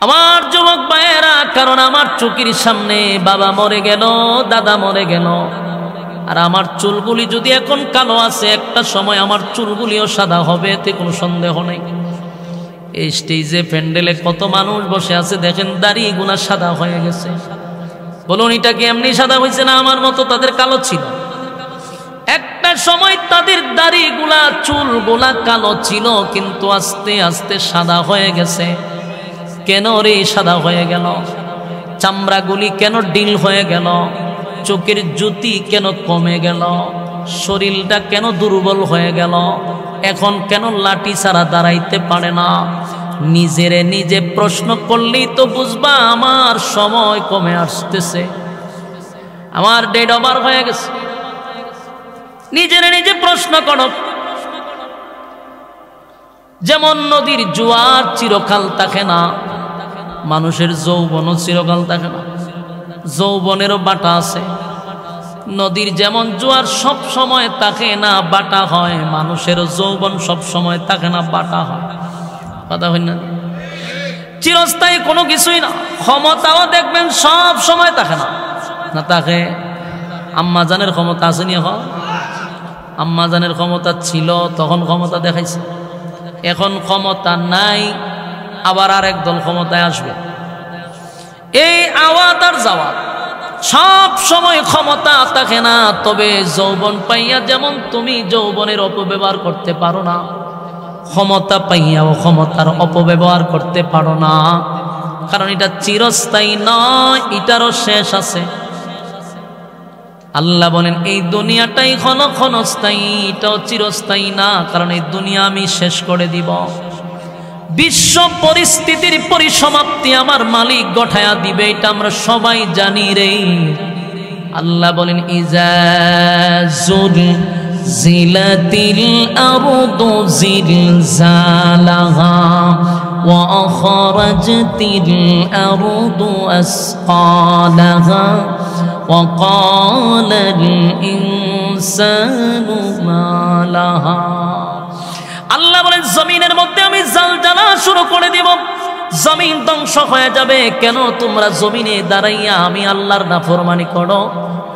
আমার যুবক ভাইয়েরা, কারণ আমার চোখের সামনে বাবা মরে গেল, দাদা মরে গেল, আর আমার চুলগুলি যদি এখন কালো আছে, একটা সময় আমার চুলগুলিও সাদা হবে, এতে কোনো সন্দেহ নেই। এই স্টেজে প্যান্ডেলে কত মানুষ বসে আছে দেখেন, দাড়িগুলা সাদা হয়ে গেছে। বলুন এটা কি এমনি সাদা হয়েছে না আমার মতো তাদের কালো ছিল? একটা সময় তাদের দাড়িগুলা চুলগুলা কালো ছিল, কিন্তু আস্তে আস্তে সাদা হয়ে গেছে। কেন রে সাদা হয়ে গেল? চামড়াগুলি কেন ডিল হয়ে গেল? চোখের জ্যোতি কেন কমে গেল? শরীরটা কেন দুর্বল হয়ে গেল? এখন কেন লাঠি ছাড়া দাঁড়াইতে পারে না? নিজেরে নিজে প্রশ্ন করলেই তো বুঝবা আমার সময় কমে আসতেছে, আমার ডেট ওভার হয়ে গেছে। নিজেরে নিজে প্রশ্ন করো। যেমন নদীর জোয়ার চিরকাল থাকে না, মানুষের যৌবনও চিরকাল থাকে না, যৌবনেরও বাটা আছে। নদীর যেমন জোয়ার সব সময় থাকে না, বাটা হয়, মানুষেরও যৌবন সব সময় থাকে না, বাটা হয়। কথা হয় না? চিরস্থায়ী কোনো কিছুই না। ক্ষমতাও দেখবেন সব সময় থাকে না, না থাকে। আম্মাজানের ক্ষমতা আছে নি? এখন আম্মাজানের ক্ষমতা ছিল, তখন ক্ষমতা দেখাইছে। এখন ক্ষমতা নাই, আবার আরেক দল ক্ষমতায় আসবে। এই আওয়াত আর জাওয়াত, সব সময় ক্ষমতা থাকে না। তবে যৌবন পাইয়া যেমন তুমি যৌবনের অপব্যবহার করতে পারো না, ক্ষমতা পাইয়াও ক্ষমতার অপব্যবহার করতে পারো না, কারণ এটা চিরস্থায়ী নয়, এটারও শেষ আছে। আল্লাহ বলেন এই দুনিয়াটাই ক্ষণস্থায়ী, এটাও চিরস্থায়ী না, কারণ এই দুনিয়া আমি শেষ করে দিব। বিশ্ব পরিস্থিতির পরিসমাপ্তি আমার মালিক গঠায়া দিবে, এটা আমরা সবাই জানি রে। আল্লাহ বলেন ইজা زلزلت الأرض زلزالها وأخرجت الأرض أثقالها وقال الإنسان ما لها। আল্লাহ বলেন জমিনের মধ্যে আমি জালজালা শুরু করে দিব, জমিন ধ্বংস হয়ে যাবে। কেন? তোমরা জমিনে দাঁড়াইয়া আমি আল্লাহর নাফরমানি করো।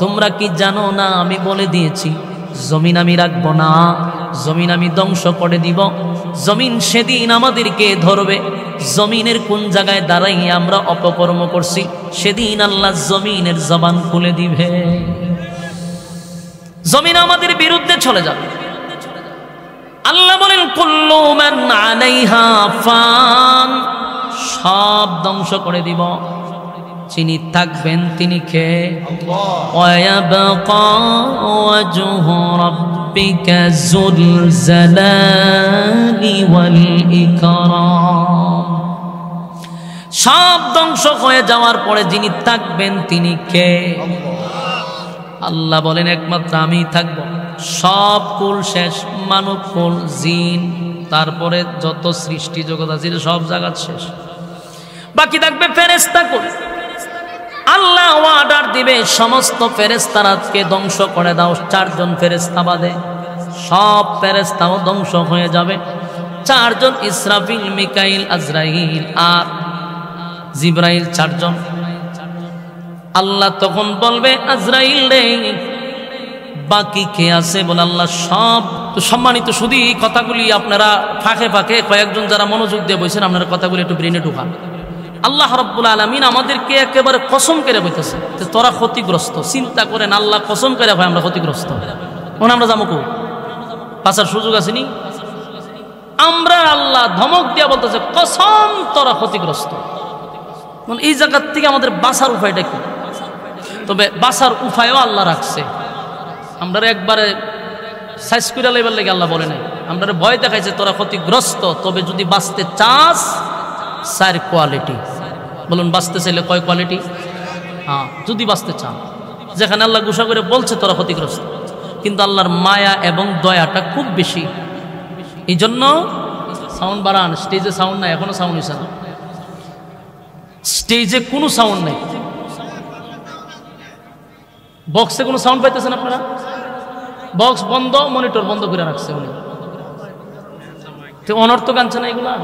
তোমরা কি জানো না আমি বলে দিয়েছি জমিন আমি রাখবো না, জমিন আমি ধ্বংস করে দিব। জমিন সেদিন আমাদেরকে ধরবে। জমিনের কোন জায়গায় দাঁড়াইয়া আমরা অপকর্ম করছি, সেদিন আল্লাহ জমিনের জবান খুলে দিবে, জমিন আমাদের বিরুদ্ধে চলে যাবে। আল্লাহ বলেন কুল্লু মান আলাইহা ফান, সব ধ্বংস করে দিব। যিনি থাকবেন তিনি কে? ওয়ায়াবকা ওয়াজহু রাব্বিকা যুল জালালি ওয়াল ইকরাম। সব ধ্বংস হয়ে যাওয়ার পরে যিনি থাকবেন তিনি কে? আল্লাহ বলেন একমাত্র আমি থাকব। সব কুল শেষ, মানব কুল, জিন, তারপরে যত সৃষ্টি জগৎ আছে সব জায়গা শেষ, বাকি থাকবে ফেরেশতা কুল। আল্লাহ অর্ডার দিবে সমস্ত ফেরেশতাকে ধ্বংস করে দাও, 4 জন ফেরেশতা বাদে সব ফেরেশতাও ধ্বংস হয়ে যাবে। 4 জন, ইসরাফিল, মিকাইল, আজরাইল আর জিবরাইল, 4 জন। আল্লাহ তখন বলবে আজরাইল রে বাকি কে আছে? বলে আল্লাহ সব। তো সম্মানিত শুধু এই কথাগুলি আপনারা ফাঁকে ফাঁকে কয়েকজন যারা মনোযোগ দিয়ে বসেন, আপনারা কথাগুলি একটু ব্রেনে ঢুকান। আল্লাহ রাব্বুল আলামিন আমাদেরকে একেবারে কসম করে বলতেছে যে তোরা ক্ষতিগ্রস্ত। চিন্তা করেন, আল্লাহ কসম করে ভাই আমরা ক্ষতিগ্রস্ত। মনে আমরা যাবো পাশার সুযোগ আসেনি? আমরা আল্লাহ ধমক দিয়া বলতেছে কসম তোরা ক্ষতিগ্রস্ত। এই জায়গার থেকে আমাদের বাঁচার উপায়টা কি? তবে বাঁচার উপায়ও আল্লাহ রাখছে। আমরা একবারে সাইজ করে লাইবার লেগে আল্লাহ বলে নাই, আমরা ভয় দেখাইছে তোরা ক্ষতিগ্রস্ত। তবে যদি বাঁচতে চাস 4 কোয়ালিটি। বলুন বাঁচতে চাইলে কয় কোয়ালিটি? হ্যাঁ, যদি বাঁচতে চান। যেখানে আল্লাহ ঘোষণা করে বলছে তোরা ক্ষতিগ্রস্ত, কিন্তু আল্লাহর মায়া এবং দয়াটা খুব বেশি। এই জন্য সাউন্ড বাড়ান। স্টেজে সাউন্ড নাই, এখনো সাউন্ড হয়েছে না। স্টেজে কোনো সাউন্ড নাই, বক্সে কোনো সাউন্ড পাইতেছেন আপনারা? বক্স বন্ধ, মনিটর বন্ধ করে রাখছে উনি। অনর্থক আনছে না এগুলা।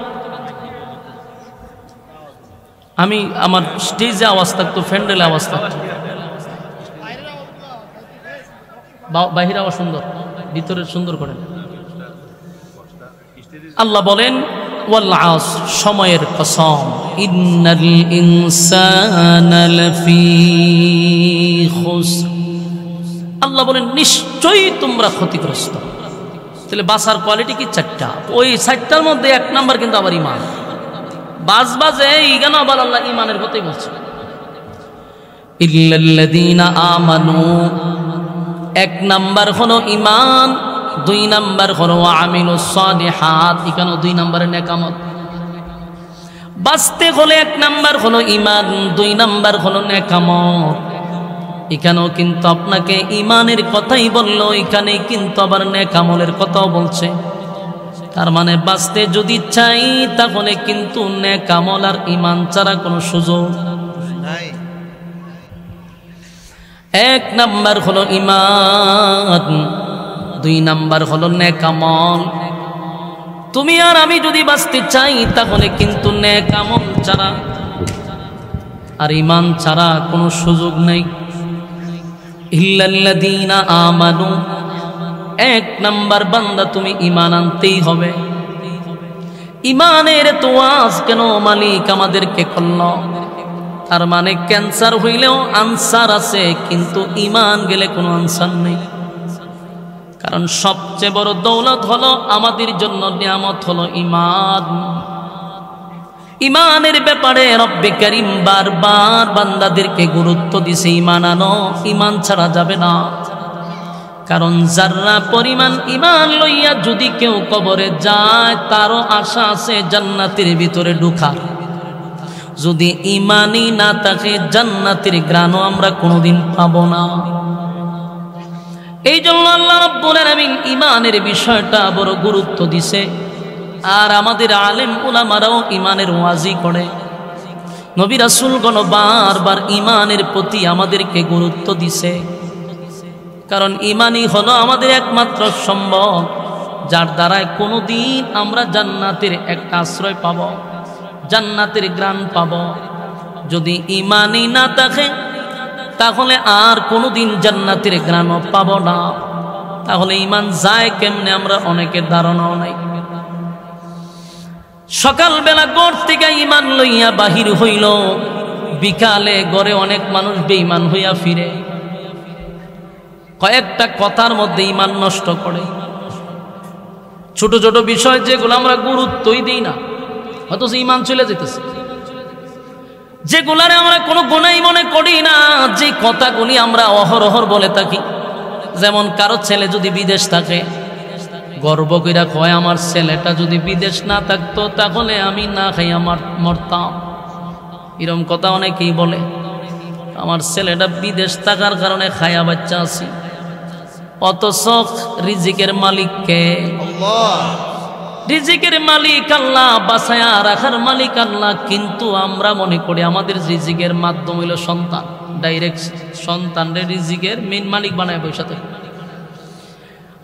আমি আমার স্টেজে আওয়াজ থাকতো, ফ্যান্ডেলে আওয়াজ থাকতো, বাহিরে আওয়াজ সুন্দর, ভিতরে সুন্দর করেন। আল্লাহ বলেন ওয়াল আসর, সময়ের কসম, ইন্নাল ইনসানা লাফি খুসর। আল্লাহ বলেন নিশ্চয়ই তোমরা ক্ষতিগ্রস্ত। তাহলে বাসার কোয়ালিটি কি? চারটা। ওই চারটার মধ্যে এক নাম্বার কিন্তু আবার ঈমান। বাজে ইগানো আবার আল্লাহ ঈমানের কথাই বলছে, ইল্লাল্লাযীনা আমানু। এক নাম্বার হলো ঈমান, দুই নাম্বার হলো আমিলুস সালিহাত, এখানে দুই নাম্বারের নেকামত। বাঁচতে হলে এক নাম্বার হলো ঈমান, দুই নাম্বার হলো নেকামত। এখানেও কিন্তু আপনাকে ঈমানের কথাই বললো, এখানে কিন্তু আবার নেকামলের কথাও বলছে। তার মানে বাঁচতে যদি চাই তাহলে কিন্তু নেকামল আর ঈমান ছাড়া কোনো সুযোগ নাই। এক নাম্বার হলো ঈমান, দুই নাম্বার হলো নেকামল। তুমি আর আমি যদি বাঁচতে চাই তাহলে কিন্তু নেকামল ছাড়া আর ঈমান ছাড়া কোনো সুযোগ নেই। ইল্লাল্লাযীনা আমানু, এক নাম্বার বান্দা তুমি ঈমান আনতেই হবে। ঈমানের তো ওয়াজ কেন মালিক আমাদেরকে করল? তার মানে ক্যান্সার হইলেও আনসার আছে, কিন্তু ঈমান গেলে কোনো আনসার নেই। কারণ সবচেয়ে বড় দৌলত হলো আমাদের জন্য নিয়ামত হলো ঈমান। ঈমানের ব্যাপারে রব্বে কারীম বারবার বান্দাদেরকে গুরুত্ব দিছে, ঈমান আনো, ঈমান ছাড়া যাবে না। কারণ যারা পরিমাণ ঈমান লইয়া যদি কেউ কবরে যায় তারও আশা আছে জান্নাতের ভিতরে ঢোকার। যদি ঈমানই না থাকে জান্নাতের ঘ্রাণও আমরা কোনোদিন পাবো না। এই জন্য আল্লাহ রাব্বুল আলামিন ঈমানের বিষয়টা বড় গুরুত্ব দিছে। আর আমাদের আলেম উলামারাও ঈমানের ওয়াজি করে। নবী রাসূলগণ বারবার ঈমানের প্রতি আমাদেরকে গুরুত্ব দিছে। কারণ ঈমানই হলো আমাদের একমাত্র সম্বল, যার দ্বারায় কোনোদিন আমরা জান্নাতের একটা আশ্রয় পাব, জান্নাতের ঘ্রাণ পাব। যদি ঈমানই না থাকে তাহলে আর কোনোদিন জান্নাতের ঘ্রাণও পাব না। তাহলে ঈমান যায় কেমনে আমরা অনেকের ধারণাও নাই। সকালবেলা ঘর থেকে ঈমান লইয়া বাহির হইল, বিকালে ঘরে অনেক মানুষ বেঈমান হইয়া ফিরে। কয়েকটা কথার মধ্যে ঈমান নষ্ট করে। ছোট ছোট বিষয় যেগুলো আমরা গুরুত্বই দিই না, অথচ ঈমান চলে যেতেছে। যেগুলারে আমরা কোনো গুনাহই মনে করি না, যে কথাগুলি আমরা অহরহর বলে থাকি। যেমন কারো ছেলে যদি বিদেশ থাকে, গর্ব কইরা কয় আমার ছেলেটা যদি বিদেশ না থাকতো তাহলে আমি না খাইয়া মরতাম। এরকম কথা অনেকেই বলে। আমার ছেলেটা বিদেশ থাকার কারণে খায়া বাচ্চা আছি। অথচ রিজিকের মালিক কে? আল্লাহ। রিজিকের মালিক আল্লাহ, বাঁচায়া রাখার মালিক আল্লাহ। কিন্তু আমরা মনে করি আমাদের রিজিকের মাধ্যম হইল সন্তান। ডাইরেক্ট সন্তানরে রিজিকের মেইন মালিক বানায় বসে থাকে।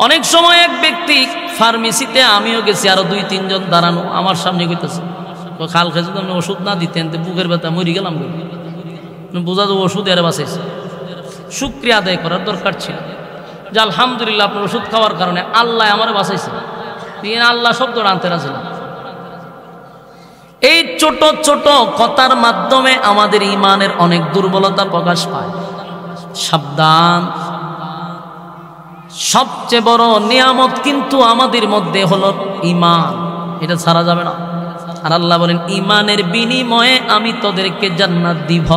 অনেক সময় এক ব্যক্তি ফার্মেসিতে, আমিও গেছি, আরো 2-3 জন দাঁড়ানো আমার সামনে কইতেছে, খাল খেয়ে যদি আপনি ওষুধ না দিতেন তো বুকের ব্যথা মরি গেলাম। বোঝা যাবো ওষুধ এর বাঁচাইছে। শুকরিয়া আদায় করার দরকার ছিল যে আলহামদুলিল্লাহ আপনার ওষুধ খাওয়ার কারণে আল্লাহ আমার বাঁচাইছে। আল্লাহ শব্দ আনতে রাজি না। এই ছোট ছোট কথার মাধ্যমে আমাদের ঈমানের অনেক দুর্বলতা প্রকাশ পায়। সাবধান। সবচেয়ে বড় নিয়ামত কিন্তু আমাদের মধ্যে হলো ঈমান, এটা ছাড়া যাবে না। আর আল্লাহ বলেন ঈমানের বিনিময়ে আমি তোদেরকে জান্নাত দিব।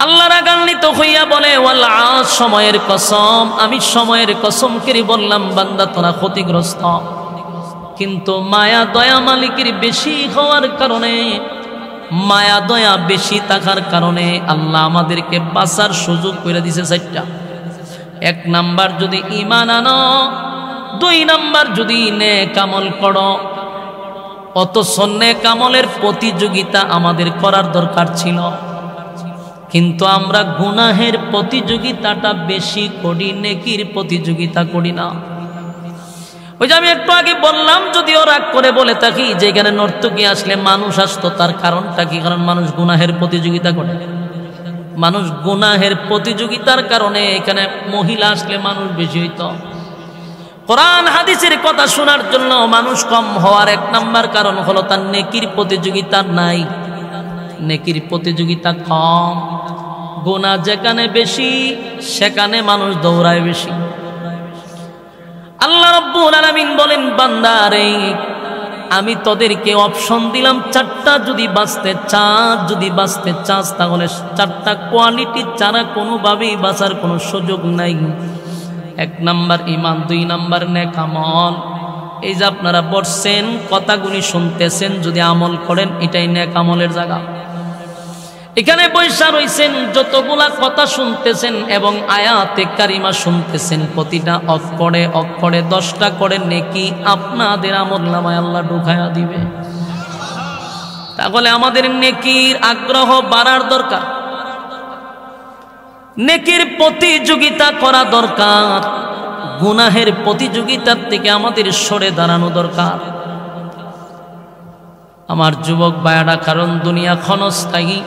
আল্লাহ রাগান্বিত হইয়া বলে ওয়াল আস, সময়ের কসম, আমি সময়ের কসম করে বললাম বান্দা তোরা ক্ষতিগ্রস্ত। কিন্তু মায়া দয়া মালিকের বেশি হওয়ার কারণে, মায়া দয়া বেশি থাকার কারণে আল্লাহ আমাদেরকে বাঁচার সুযোগ করে দিছে 4টা। 1 নাম্বার যদি ঈমান আনো, 2 নাম্বার যদি নেক আমল করো। অথচ নেক আমলের প্রতিযোগিতা আমাদের করার দরকার ছিল, কিন্তু আমরা গুনাহের প্রতিযোগিতাটা বেশি করি, নেকির প্রতিযোগিতা করি না। ওই যে আমি একটু আগে বললাম, যদিও রাগ করে বলে থাকি যে এখানে নর্তকী আসলে মানুষ আসতো, তার কারণটা কি? কারণ মানুষ গুনাহের প্রতিযোগিতা করে। মানুষ গুনাহের প্রতিযোগিতার কারণে এখানে মহিলা আসলে মানুষ বেশি হইত। কোরআন হাদিসের কথা শোনার জন্য মানুষ কম হওয়ার এক নাম্বার কারণ হলো তার নেকির প্রতিযোগিতা নাই, নেকির প্রতিযোগিতা কম। গুনাহ যেখানে বেশি সেখানে মানুষ দৌড়ায় বেশি। আল্লাহ রাব্বুল আলামিন বলেন, বান্দারে আমি তোদেরকে অপশন দিলাম চারটা, যদি বাঁচতে চাস তাহলে চারটা কোয়ালিটি ছাড়া কোনোভাবেই বাঁচার কোনো সুযোগ নাই। এক নাম্বার ঈমান, দুই নাম্বার নেক আমল। এই যে আপনারা বসছেন কথাগুলি শুনতেছেন, যদি আমল করেন এটাই নেক আমলের জায়গা। এখানে বৈশা রয়েছেন, যতগুলা কথা শুনতেছেন এবং আয়াতে কারিমা শুনতেছেন, প্রতিটা অক্ষরে অক্ষরে 10টা করে নেকি আপনাদের আমলনামায় আল্লাহ ঢুকায়া দিবে। তাহলে আমাদের নেকির আগ্রহ বাড়ার দরকার, নেকির প্রতিযোগিতা করা দরকার, গুনাহের প্রতিযোগিতার থেকে আমাদের সরে দাঁড়ানো দরকার। আমার যুবক ভাইয়ারা, কারণ দুনিয়া ক্ষণস্থায়ী।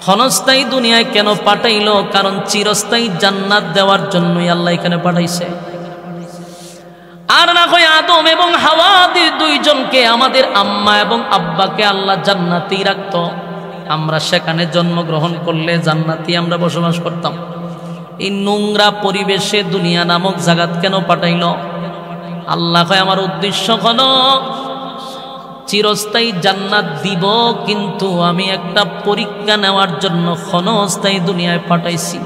ক্ষণস্থায়ী দুনিয়ায় কেন পাঠাইলো? কারণ চিরস্থায়ী জান্নাত দেওয়ার জন্যই আল্লাহ এখানে পাঠাইছে। আর না হয় আদম এবং হাওয়া দুইজনকে, আমাদের আম্মা এবং আব্বাকে আল্লাহ জান্নাতেই রাখতো, আমরা সেখানে জন্মগ্রহণ করলে জান্নাতি আমরা বসবাস করতাম। এই নোংরা পরিবেশে দুনিয়া নামক জাগাত কেন পাঠাইল? আল্লাহ কয় আমার উদ্দেশ্য হলো চিরস্থায়ী জান্নাত দিব, কিন্তু আমি একটা পরীক্ষা নেওয়ার জন্য ক্ষণস্থায়ী দুনিয়ায় পাঠাইছি।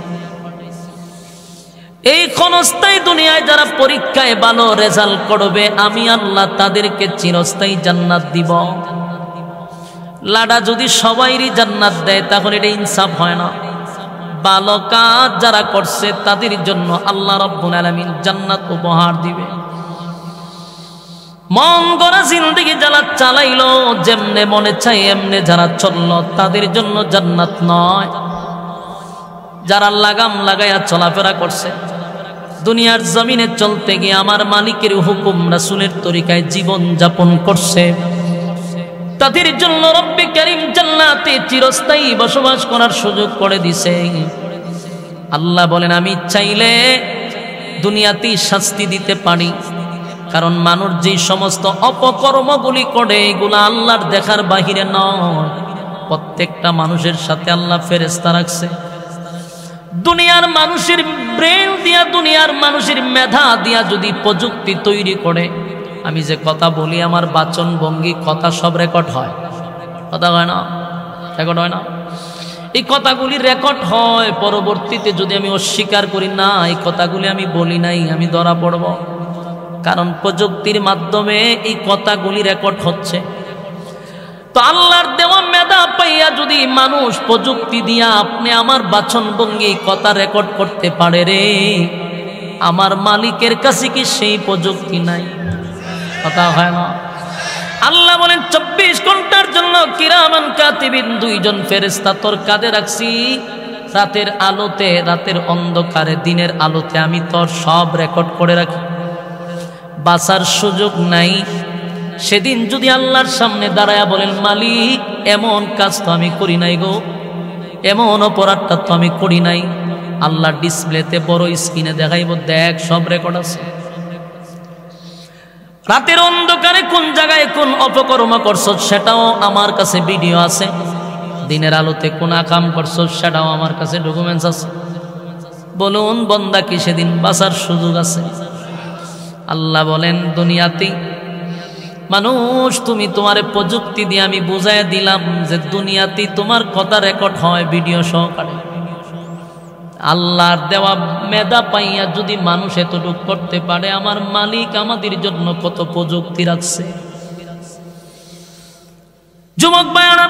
এই ক্ষণস্থায়ী দুনিয়ায় যারা পরীক্ষায় ভালো রেজাল্ট করবে, আমি আল্লাহ তাদেরকে চিরস্থায়ী জান্নাত দিব। লাডা যদি সবাইরই জান্নাত দেয় তাহলে এটা ইনসাফ হয় না। ভালো কাজ যারা করছে তাদের জন্য আল্লাহ রাব্বুল আলামিন জান্নাত উপহার দিবে। মন গড়া জিন্দেগি যারা চালাইলো, যেমনে মনে চাই এমনে যারা চললো, তাদের জন্য জান্নাত নয়। যারা লাগাম লাগাইয়া চলাফেরা করছে, দুনিয়ার জমিনে চলতে গিয়ে আমার মালিকের হুকুম রাসূলের তরিকায় জীবন যাপন করছে, তাদের জন্য রব্বে কারীম জান্নাতে চিরস্থায়ী বসবাস করার সুযোগ করে দিছে। আল্লাহ বলেন, আমি চাইলে দুনিয়াতেই শাস্তি দিতে পারি, কারণ মানুষ যে সমস্ত অপকর্মগুলি করে এগুলা আল্লাহর দেখার বাহিরে নয়। প্রত্যেকটা মানুষের সাথে আল্লাহ ফেরেশতা রাখছে। দুনিয়ার মানুষের ব্রেন দিয়া, দুনিয়ার মানুষের মেধা দিয়া যদি প্রযুক্তি তৈরি করে, আমি যে কথা বলি আমার বাচন ভঙ্গি কথা সব রেকর্ড হয়, কথা হয় না? রেকর্ড হয় না? এই কথাগুলি রেকর্ড হয়। পরবর্তীতে যদি আমি অস্বীকার করি না এই কথাগুলি আমি বলি নাই, আমি ধরা পড়ব। কারণ প্রযুক্তির মাধ্যমে এই কথাগুলি রেকর্ড হচ্ছে। তো আল্লাহর দেওয়া মেধা পাইয়া যদি মানুষ প্রযুক্তি দিয়া আপনি আমার বাচন ভঙ্গি কথা রেকর্ড করতে পারে রে, আমার মালিকের কাছে কি সেই প্রযুক্তি নাই? কথা হয় না? আল্লাহ বলেন 24 ঘন্টার জন্য কিরামান কাতিবিন, দুইজন ফেরেশতা তোর কাঁধে রাখছি। রাতের আলোতে, রাতের অন্ধকারে, দিনের আলোতে আমি তোর সব রেকর্ড করে রাখি। বাঁচার সুযোগ নাই। সেদিন যদি আল্লাহর সামনে দাঁড়ায়া বলেন, মালিক এমন কাজ তো আমি করি নাই গো, এমন অপরাধটা তো আমি করি নাই, আল্লাহ ডিসপ্লেতে বড় স্ক্রিনে দেখাইব, দেখ সব রেকর্ড আছে। রাতের অন্ধকারে কোন জায়গায় কোন অপকর্ম করছো সেটাও আমার কাছে ভিডিও আছে। দিনের আলোতে কোন কাম করছো সেটাও আমার কাছে ডকুমেন্টস আছে। বলুন বান্দা কি সেদিন বাঁচার সুযোগ আছে? আল্লাহ বলেন, দুনিয়াতেই মানুষ তুমি তোমার প্রযুক্তি দিয়ে আমি বুঝাই দিলাম যে দুনিয়াতেই তোমার কথা রেকর্ড হয় ভিডিও সহকারে। আল্লাহর দেওয়া মেধা পাইয়া যদি মানুষ এতটুকু করতে পারে, আমার মালিক আমাদের জন্য কত প্রযুক্তি রাখছে। যুবক ভাইরা,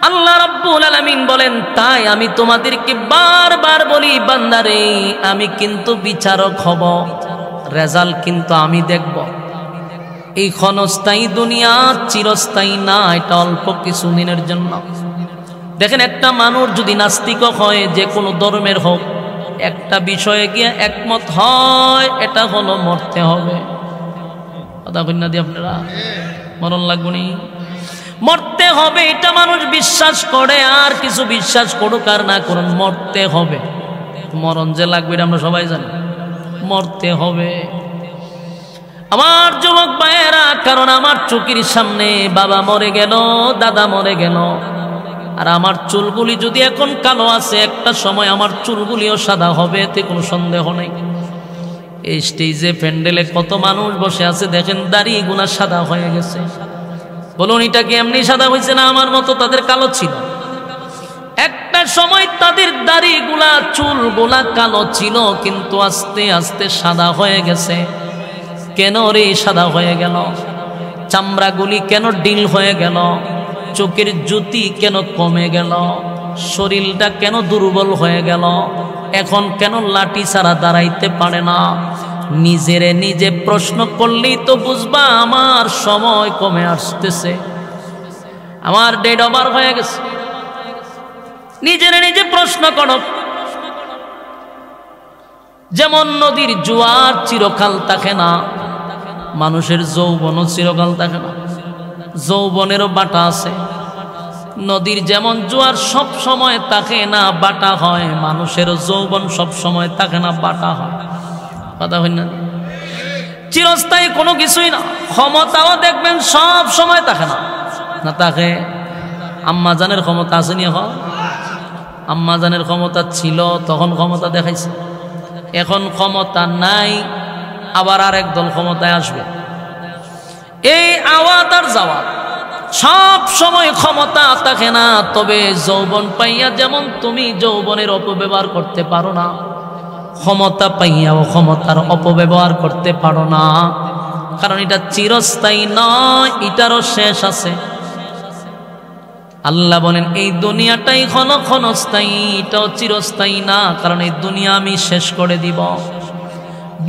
আল্লাহ রাব্বুল আলামিন বলেন, তাই আমি তোমাদেরকে বারবার বলি, বান্দারে আমি কিন্তু বিচারক হব, রেজাল্ট কিন্তু আমি দেখব। এই ক্ষণস্থায়ী দুনিয়া চিরস্থায়ী না, এটা অল্প কিছু দিনের জন্য। দেখেন, একটা মানুষ যদি নাস্তিক হয়, যে কোনো ধর্মের হোক, একটা বিষয়ে গিয়ে একমত হয়, এটা হলো মরতে হবে। কথা কন্যা দিয়ে আপনারা মরণ লাগবে নি, মরতে হবে এটা মানুষ বিশ্বাস করে, আর কিছু বিশ্বাস করুক আর না করুন মরতে হবে। মরণ যে লাগবে এটা আমরা সবাই জানি, মরতে হবে। আমার যুবক ভাইয়েরা, কারণ আমার চোখের সামনে বাবা মরে গেল, দাদা মরে গেল, আর আমার চুলগুলি যদি এখন কালো আছে, একটা সময় আমার চুলগুলিও সাদা হবে, এতে কোনো সন্দেহ নেই। এই স্টেজে প্যান্ডেলে কত মানুষ বসে আছে দেখেন, দাড়িগুলা সাদা হয়ে গেছে। বলুন এটা কি এমনি সাদা হয়েছে না আমার মতো তাদের কালো ছিল? একটা সময় তাদের দাড়িগুলা চুলগুলা কালো ছিল, কিন্তু আস্তে আস্তে সাদা হয়ে গেছে। কেন রে সাদা হয়ে গেল? চামড়াগুলি কেন ডিল হয়ে গেল? চোখের জ্যোতি কেন কমে গেল? শরীরটা কেন দুর্বল হয়ে গেল? এখন কেন লাঠি ছাড়া দাঁড়াইতে পারে না? নিজেরে নিজে প্রশ্ন করলেই তো বুঝবা আমার সময় কমে আসতেছে, আমার ডেট ওভার হয়ে গেছে। নিজেরে নিজে প্রশ্ন করো। যেমন নদীর জোয়ার চিরকাল থাকে না, মানুষের যৌবনও চিরকাল থাকে না, যৌবনেরও বাটা আছে। নদীর যেমন জোয়ার সব সময় থাকে না, বাটা হয়, মানুষের যৌবন সব সময় থাকে না, বাটা হয়। কথা হয় না? চিরস্থায়ী কোনো কিছুই না। ক্ষমতাও দেখবেন সব সময় থাকে না, না থাকে। আম্মাজানের ক্ষমতা আছে নি? এখন আম্মাজানের ক্ষমতা ছিল, তখন ক্ষমতা দেখাইছে। এখন ক্ষমতা নাই, আবার আরেক দল ক্ষমতায় আসবে। এই আওয়াত আর জাওয়াত, সব সময় ক্ষমতা থাকে না। তবে যৌবন পাইয়া যেমন তুমি যৌবনের অপব্যবহার করতে পারো না, ক্ষমতা পাইয়াও ক্ষমতার অপব্যবহার করতে পারো না, কারণ এটা চিরস্থায়ী নয়, এটারও শেষ আছে। আল্লাহ বলেন এই দুনিয়াটাই ক্ষণস্থায়ী, এটাও চিরস্থায়ী না, কারণ এই দুনিয়া আমি শেষ করে দিব।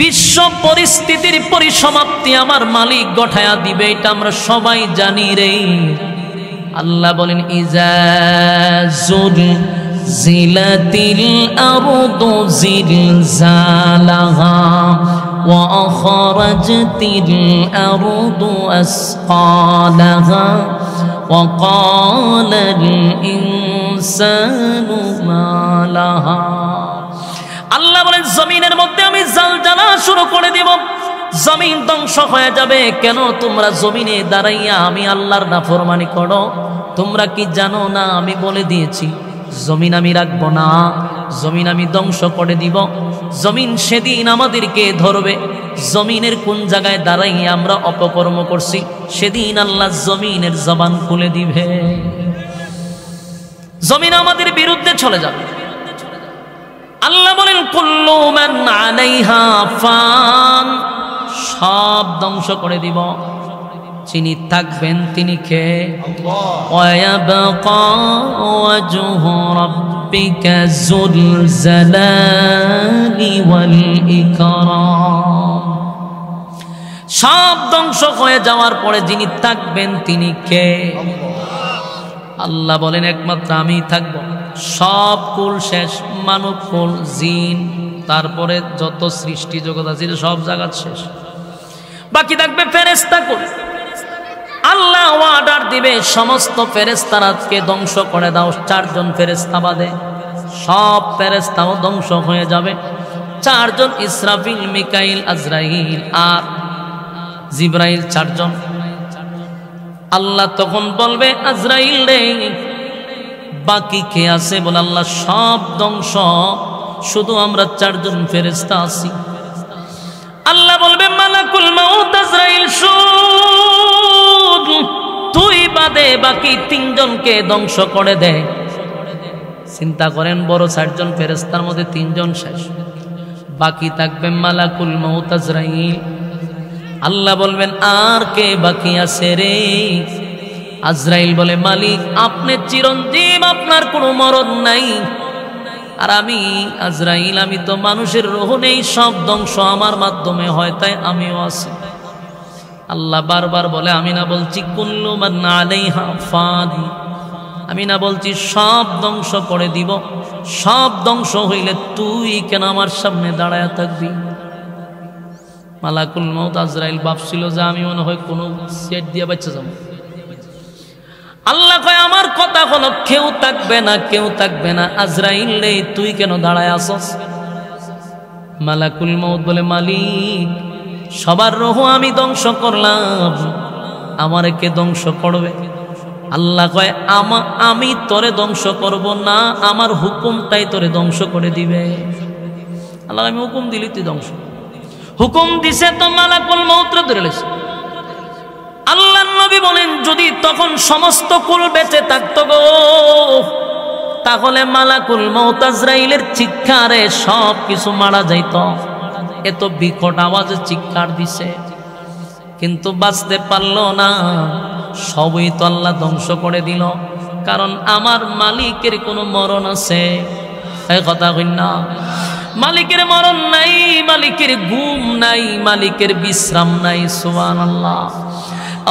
বিশ্ব পরিস্থিতির পরিসমাপ্তি আমার মালিক গঠায়া দিবে, এটা আমরা সবাই জানি রে। আল্লাহ বলেন ইজা زلزلت الأرض زلزالها وأخرجت الأرض أثقالها وقال الإنسان ما لها। আল্লাহ বলেন জমিনের মধ্যে আমি জালজালা শুরু করে দিব, জমিন ধ্বংস হয়ে যাবে। কেন? তোমরা জমিনে দাঁড়াইয়া আমি আল্লাহর নাফরমানি করো। তোমরা কি জানো না আমি বলে দিয়েছি জমিন আমি রাখবো না, জমিন আমি ধ্বংস করে দিব। জমিন সেদিন আমাদেরকে ধরবে। জমিনের কোন জায়গায় দাঁড়াইয়া আমরা অপকর্ম করছি, সেদিন আল্লাহ জমিনের জবান খুলে দিবে। জমিন আমাদের বিরুদ্ধে চলে যাবে। আল্লাহ বলেন কুল্লু মান আলাইহা ফান, সব ধ্বংস করে দিব। যিনি থাকবেন তিনি কে? ওয়ায়াবকা ওয়াজহু রাব্বিকা যুল জালালি ওয়াল ইকরাম। সব ধ্বংস হয়ে যাওয়ার পরে যিনি থাকবেন তিনি কে? আল্লাহ বলেন একমাত্র আমি থাকব। সব কুল শেষ, মানব কুল, জিন, তারপরে যত সৃষ্টি জগৎ আছে সব জায়গা শেষ। বাকি থাকবে ফেরেশতা কুল। আল্লাহ অর্ডার দিবে সমস্ত ফেরেশতাকে ধ্বংস করে দাও। 4 জন ফেরেশতা বাদে সব ফেরেশতাও ধ্বংস হয়ে যাবে। 4 জন, ইসরাফিল, মিকাইল, আজরাইল আর জিবরাইল, 4 জন। আল্লাহ তখন বলবে আজরাইল রে বাকি কে আছে? বলে আল্লাহ সব ধ্বংস, শুধু আমরা 4 জন ফেরেশতা আছি। আল্লাহ বলবে মালাকুল মাউত আজরাইল শুন, তুই বাদে বাকি 3 জনকে ধ্বংস করে দে। চিন্তা করেন, বড় 4 জন ফেরেশতার মধ্যে 3 জন শেষ, বাকি থাকবে মালাকুল মাউত আজরাইল। আল্লাহ বলবেন আর কে বাকি আছে রে? আজরাইল বলে মালিক আপনি চিরঞ্জীব, আপনার কোনো মরণ নাই। আর আমি আজরাইল, আমি তো মানুষের রূহ নেই, সব ধ্বংস আমার মাধ্যমে হয়, তাই আমিও আছি। আল্লাহ বারবার বলে আমি না বলছি কুল্লু মান আলাইহা ফান, আমি না বলছি সব ধ্বংস করে দিব। সব ধ্বংস হইলে তুই কেন আমার সামনে দাঁড়ায় থাকবি? মালাকুল মউত আজরাইল ভাবছিল যে আমি মনে হয় কোনো সেট দিয়ে বাচ্চা যাব। আল্লাহ কয় আমার কথা হলো কেউ থাকবে না, কেউ থাকবে না। আজরাইল রে তুই কেন দাঁড়ায় আসস? মালাকুল মউত বলে মালিক সবার রূহ আমি ধ্বংস করলাম, আমারে কে ধ্বংস করবে? আল্লাহ কয় আমি তোরে ধ্বংস করব না, আমার হুকুমটাই তোরে ধ্বংস করে দিবে। আল্লাহ আমি হুকুম দিলি তুই ধ্বংস। হুকুম দিছে তো মালাকুল মউত ধরে লেছে। আল্লাহর নবী বলেন যদি তখন সমস্ত কুল বেঁচে থাকতো গো, তাহলে মালাকুল মউত আজরাইলের চিৎকারে সব কিছু মারা যাইত। এত বিকট আওয়াজে চিৎকার দিছে, কিন্তু বাঁচতে পারলো না। সবই তো আল্লাহ ধ্বংস করে দিল। কারণ আমার মালিকের কোনো মরণ আছে? এই কথা কই না, মালিকের মরণ নাই, মালিকের ঘুম নাই, মালিকের বিশ্রাম নাই। সুবহানাল্লাহ।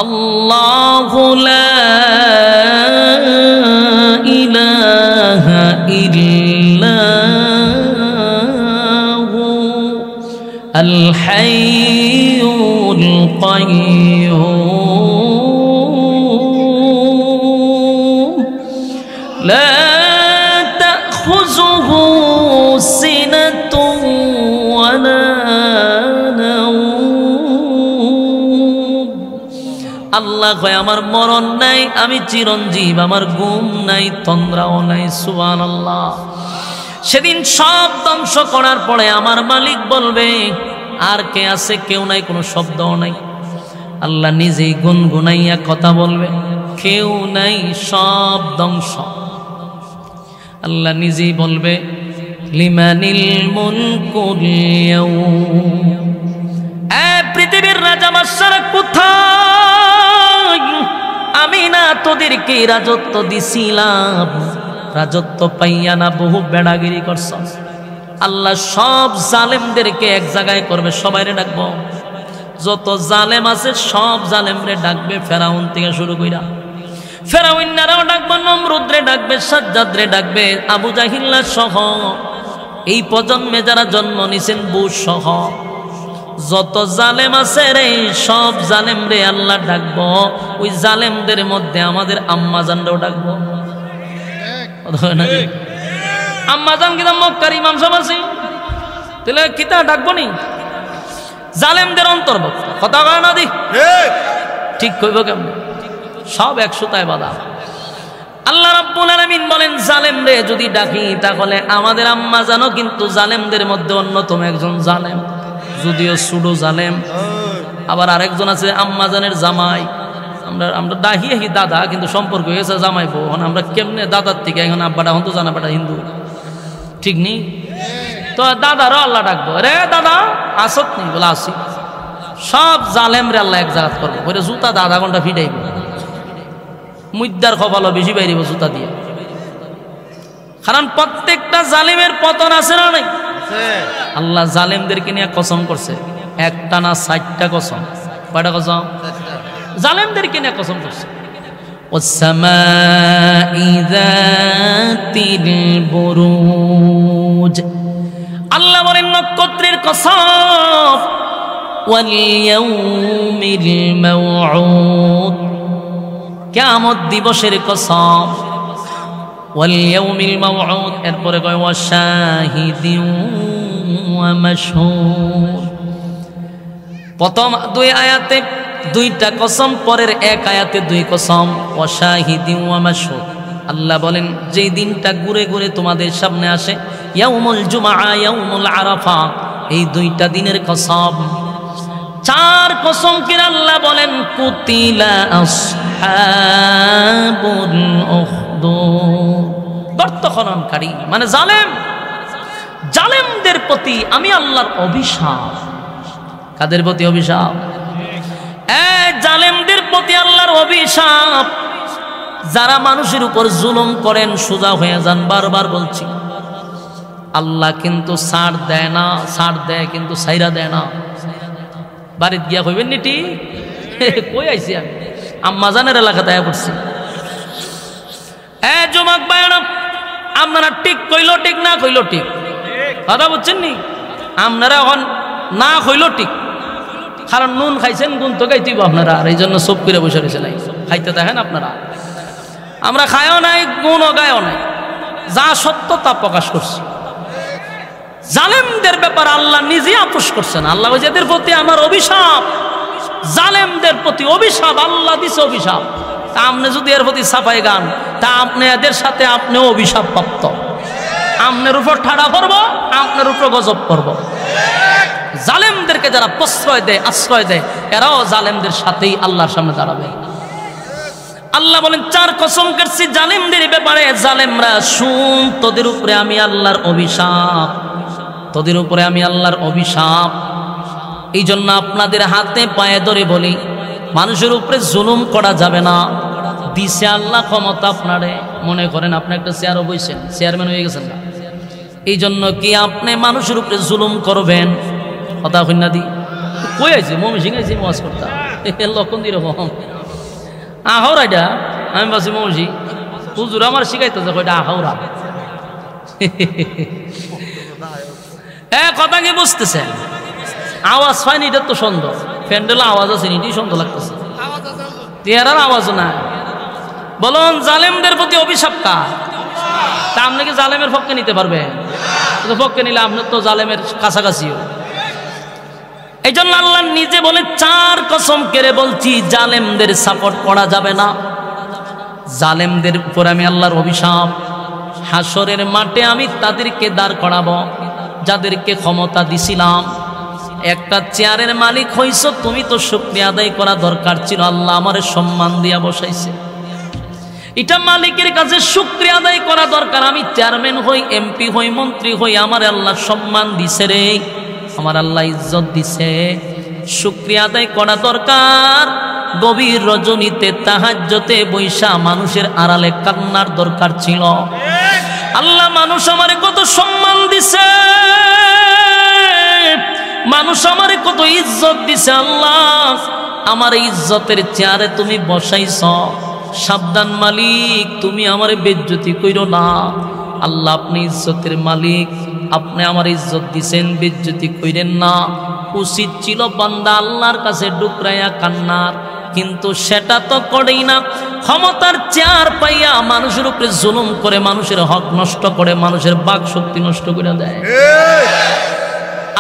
আল্লাহু লা ইলাহা ইল্লাহু আল হাইয়ুল কাইয়্যুম লা তাখুযুহু সিনাতুন ওয়ালা নাওম। আল্লাহ কয় আমার মরণ নাই, আমি চিরঞ্জীব, আমার ঘুম নাই, তন্দ্রাও নাই। সুবহানাল্লাহ। সেদিন সব ধ্বংস করার পরে আমার মালিক বলবে আর কে আছে? কেউ নাই, কোনো শব্দও নাই। আল্লাহ নিজেই গুনগুনাইয়া কথা বলবে, কেউ নাই, সব ধ্বংস। আল্লাহ নিজেই বলবে লিমানিল মুলকুল ইয়াউম। পৃথিবীর রাজা বাদশারা কোথায়? আমি না তোদেরকে রাজত্ব দিছিলাম, রাজত্ব পাইয়া না বহু বেড়াগিরি করছ। আল্লাহ সব জালেমদেরকে এক জায়গায় করবে, সবাইরে ডাকবো। যত জালেম আছে সব জালেমরে ডাকবে, ফেরাউন থেকে শুরু কইরা ফেরাউন্নারাও ডাকবে, নমরুদরে ডাকবে, সাজ্জাদরে ডাকবে, আবু জাহিল্লা সহ এই প্রজন্মে যারা জন্ম নিছেন বুশ সহ যত জালেম আছে রে, সব জালেমরে আল্লাহ ডাকবো। ওই জালেমদের মধ্যে আমাদের আম্মাজানরাও ডাকবো। আম্মাজান কিনা মক্কার ইমাম সাহেব আছে, তাহলে কিতা ডাকবো নি? জালেমদের অন্তর্ভুক্ত। কথা কয় না দি? ঠিক কইব কেমন? সব একশোটায় বাধা। আল্লাহ রাব্বুল আলামিন বলেন জালেমরে যদি ডাকি তাহলে আমাদের আম্মাজানও কিন্তু জালেমদের মধ্যে অন্যতম একজন জালেম, যদিও সুডো জালেম। আবার আরেকজন আছে আম্মাজানের জামাই। আমরা ডাহি দাদা, কিন্তু সম্পর্ক হয়েছে জামাই বউ। আমরা কেমনে দাদার থেকে এখন আব্বাটা হন তো জানা বেটা হিন্দু, ঠিক নেই তো দাদারও আল্লাহ ডাকবো, রে দাদা আসত নেই বলে আসি। সব জালেম রে আল্লাহ এক জায়গা করবো, ওরে জুতা আধা ঘন্টা ফিটাইব, মুদ্দার কপালও বেশি বাইরিব জুতা দিয়ে। কারণ প্রত্যেকটা জালিমের পতন আছে না নাই? আল্লাহ জালেমদেরকে নিয়ে কসম করছে, একটা না 60টা কসম। কয়টা কসম? জালেমদেরকে নিয়ে কসম করছে। ওয়াসসামাই যাতিল বুরুজ, আল্লাহ বলেন নক্ষত্রের কসম। ওয়াল ইয়াউমিল মাউউদ, কিয়ামত দিবসের কসম। ওয়াল ইয়াউমিল মাউউদ, এরপরে কয় ওয়াশাহিদিন ওয়া মাশহুদ। প্রথম দুই আয়াতে দুইটা কসম, পরের এক আয়াতে দুই কসম। ওয়াশাহিদিন ওয়া মাশহুদ, আল্লাহ বলেন যেই দিনটা ঘুরে ঘুরে তোমাদের সামনে আসে, ইয়াউমুল জুমআ, ইয়াউমুল আরাফা, এই দুইটা দিনের কসম। চার কসম কিনা আল্লাহ বলেন কুতিলা আসহাবুল উখদুদ, গর্ত খননকারী মানে জালেম। জালেমদের প্রতি আমি আল্লাহর অভিশাপ। কাদের প্রতি অভিশাপ? জালেমদের প্রতি আল্লাহর অভিশাপ। যারা মানুষের উপর জুলুম করেন সোজা হয়ে যান, বারবার বলছি। আল্লাহ কিন্তু ছাড় দেয় না, ছাড় দেয় কিন্তু ছাইরা দেয় না। বাড়িতে গিয়া কইবেন নিটি কই আইছি আমি, আম্মাজানের এলাকাতে আয়া পড়ছি। যুবক ভাইরা, আপনারা ঠিক কইল ঠিক, না কইল ঠিক, কথা বুঝছেন নি? আপনারা এখন না কইল ঠিক, কারণ নুন খাইছেন গুণ তো খাইতেইব আপনারা, আর এই জন্য সব করে বসে রয়েছে নাই, খাইতে দেখেন আপনারা। আমরা খায়ও নাই, গুণও গায়ও নাই, যা সত্য তা প্রকাশ করছি। জালেমদের ব্যাপার আল্লাহ নিজে আপোষ করছেন। আল্লাহ এদের প্রতি আমার অভিশাপ, জালেমদের প্রতি অভিশাপ, আল্লাহ দিছে অভিশাপ। তা আপনি যদি এর প্রতি সাফাই গান, তা আপনি এদের সাথে আপনিও অভিশাপ প্রাপ্ত। আপনার উপর ঠাড়া করবো, আপনার উপর গজব করবো। জালেমদেরকে যারা প্রশ্রয় দেয়, আশ্রয় দেয়, এরাও জালেমদের সাথেই আল্লাহর সামনে দাঁড়াবে। আল্লাহ বলেন, 4 কসম করছি জালেমদের ব্যাপারে, জালেমরা শুন, তোদের উপরে আমি আল্লাহর অভিশাপ, তোদের উপরে আমি আল্লাহর অভিশাপ। এই জন্য আপনাদের হাতে পায়ে ধরে বলি, মানুষের উপরে জুলুম করা যাবে না। দিছে আল্লাহ ক্ষমতা আপনারে, মনে করেন আপনি একটা চেয়ারও বইছেন, চেয়ারম্যান হয়ে গেছেন না, এই জন্য কি আপনি মানুষের উপরে জুলুম করবেন? কথা কন্যা দি কই আইছি, মমি সিং আইছি মজ করতা লক্ষণ দিরকম আহরা, এটা আমি বাসি মৌসি হুজুর আমার শিখাইতেছে কয়টা আহরা। কথা কি বুঝতেছেন? আওয়াজ পাইনি, এটা তো সুন্দর, প্যান্ডেলে আওয়াজ আছে, এটাই সুন্দর লাগতেছে, চেহারার আওয়াজ না। বলুন, জালেমদের প্রতি অভিশাপ কার? তা আপনি কি জালেমের পক্ষে নিতে পারবেন? পক্ষে নিলে আপনার তো জালেমের কাছাকাছিও। এই জন্য আল্লাহ নিজে বলে, 4 কসম কেড়ে বলছি, জালেমদের সাপোর্ট করা যাবে না। জালেমদের উপর আমি আল্লাহর অভিশাপ। হাসরের মাঠে আমি তাদেরকে দাঁড় করাবো যাদেরকে ক্ষমতা দিছিলাম। একটা চেয়ারের মালিক হইছ তুমি, তো শুকরিয়া আদায় করা দরকার ছিল, আল্লাহ আমারে সম্মান দিয়া বসাইছে। এটা মালিকের কাছে শুকরিয়া আদায় করা দরকার। আমি চেয়ারম্যান হই, এমপি হই, মন্ত্রী হই, আমার আল্লাহ সম্মান দিছে রে, আমার আল্লাহ ইজ্জত দিছে, শুকরিয়া আদায় করা দরকার। গভীর রজনীতে তাহাজ্জুদে বৈশা মানুষের আড়ালে কান্নার দরকার ছিল। আল্লাহ মানুষ আমারে কত সম্মান দিছে, মানুষ আমারে কত ইজ্জত দিছে। আল্লাহ আমার ইজ্জতের চেয়ারে তুমি বসাইছ, সাবধান মালিক, তুমি আমারে বেইজ্জতি কইরো না। আল্লাহ আপনি ইজ্জতের মালিক, আপনি আমার ইজ্জত দিছেন, বেইজ্জতি কইরেন না। উচিত ছিল বান্দা আল্লাহর কাছে ডুকরাইয়া কান্নার, কিন্তু সেটা তো করেই না। ক্ষমতার চেয়ার পাইয়া মানুষের উপরে জুলুম করে, মানুষের হক নষ্ট করে, মানুষের বাক শক্তি নষ্ট করে দেয়।